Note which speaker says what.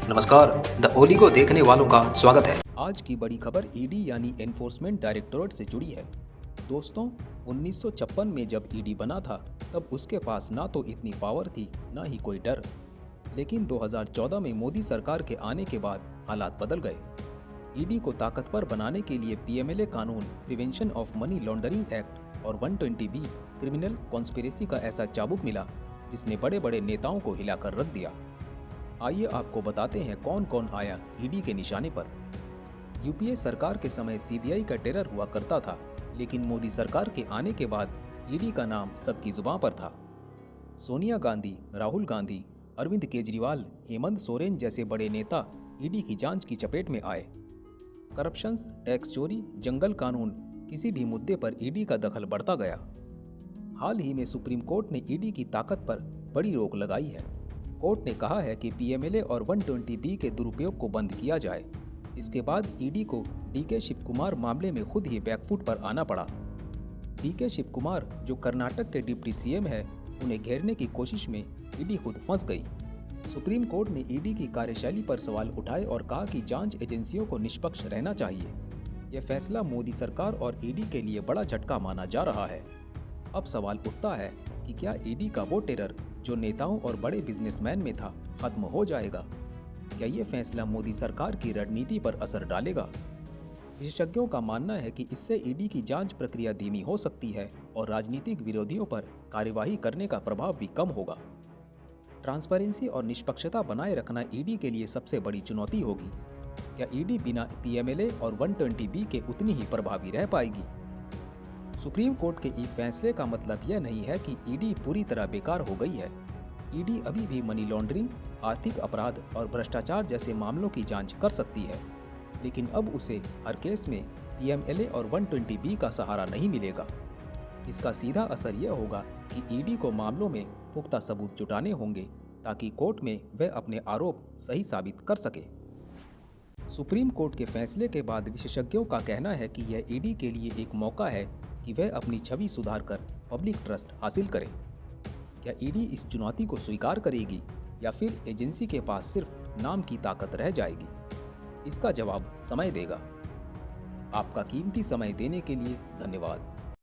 Speaker 1: नमस्कार, द ओली को देखने वालों का स्वागत है।
Speaker 2: आज की बड़ी खबर ईडी यानी एनफोर्समेंट डायरेक्टोरेट से जुड़ी है। दोस्तों, 1956 में जब ईडी बना था तब उसके पास ना तो इतनी पावर थी ना ही कोई डर। लेकिन 2014 में मोदी सरकार के आने के बाद हालात बदल गए। ईडी को ताकतवर बनाने के लिए पीएमएलए कानून, prevention of money laundering act और 120B क्रिमिनल कॉन्स्पिरेसी का ऐसा चाबुक मिला जिसने बड़े बड़े नेताओं को हिलाकर रख दिया। आइए आपको बताते हैं कौन कौन आया ईडी के निशाने पर। यूपीए सरकार के समय सीबीआई का टेरर हुआ करता था, लेकिन मोदी सरकार के आने के बाद ईडी का नाम सबकी जुबान पर था। सोनिया गांधी, राहुल गांधी, अरविंद केजरीवाल, हेमंत सोरेन जैसे बड़े नेता ईडी की जांच की चपेट में आए। करप्शन, टैक्स चोरी, जंगल कानून, किसी भी मुद्दे पर ईडी का दखल बढ़ता गया। हाल ही में सुप्रीम कोर्ट ने ईडी की ताकत पर बड़ी रोक लगाई है। कोर्ट ने कहा है कि पीएमएलए और 120B के दुरुपयोग को बंद किया जाए। इसके बाद ईडी को डीके शिव कुमार मामले में खुद ही बैकफुट पर आना पड़ा। डीके शिव कुमार, जो कर्नाटक के डिप्टी सीएम है, उन्हें घेरने की कोशिश में ईडी खुद फंस गई। सुप्रीम कोर्ट ने ईडी की कार्यशैली पर सवाल उठाए और कहा कि जांच एजेंसियों को निष्पक्ष रहना चाहिए। यह फैसला मोदी सरकार और ईडी के लिए बड़ा झटका माना जा रहा है। अब सवाल उठता है कि क्या ईडी का वो टेरर जो नेताओं और बड़े बिजनेसमैन में था, खत्म हो जाएगा? क्या ये फैसला मोदी सरकार की रणनीति पर असर डालेगा? विशेषज्ञों का मानना है कि इससे ईडी की जांच प्रक्रिया धीमी हो सकती है और राजनीतिक विरोधियों पर कार्यवाही करने का प्रभाव भी कम होगा। ट्रांसपेरेंसी और निष्पक्षता बनाए रखना ईडी के लिए सबसे बड़ी चुनौती होगी। क्या ईडी बिना पीएमएलए और 120B के उतनी ही प्रभावी रह पाएगी? सुप्रीम कोर्ट के इस फैसले का मतलब यह नहीं है कि ईडी पूरी तरह बेकार हो गई है। ईडी अभी भी मनी लॉन्ड्रिंग, आर्थिक अपराध और भ्रष्टाचार जैसे मामलों की जांच कर सकती है, लेकिन अब उसे हर केस में पीएमएलए और 120B का सहारा नहीं मिलेगा। इसका सीधा असर यह होगा कि ईडी को मामलों में पुख्ता सबूत जुटाने होंगे ताकि कोर्ट में वह अपने आरोप सही साबित कर सके। सुप्रीम कोर्ट के फैसले के बाद विशेषज्ञों का कहना है कि यह ईडी के लिए एक मौका है कि वह अपनी छवि सुधार कर पब्लिक ट्रस्ट हासिल करे। क्या ईडी इस चुनौती को स्वीकार करेगी या फिर एजेंसी के पास सिर्फ नाम की ताकत रह जाएगी? इसका जवाब समय देगा। आपका कीमती समय देने के लिए धन्यवाद।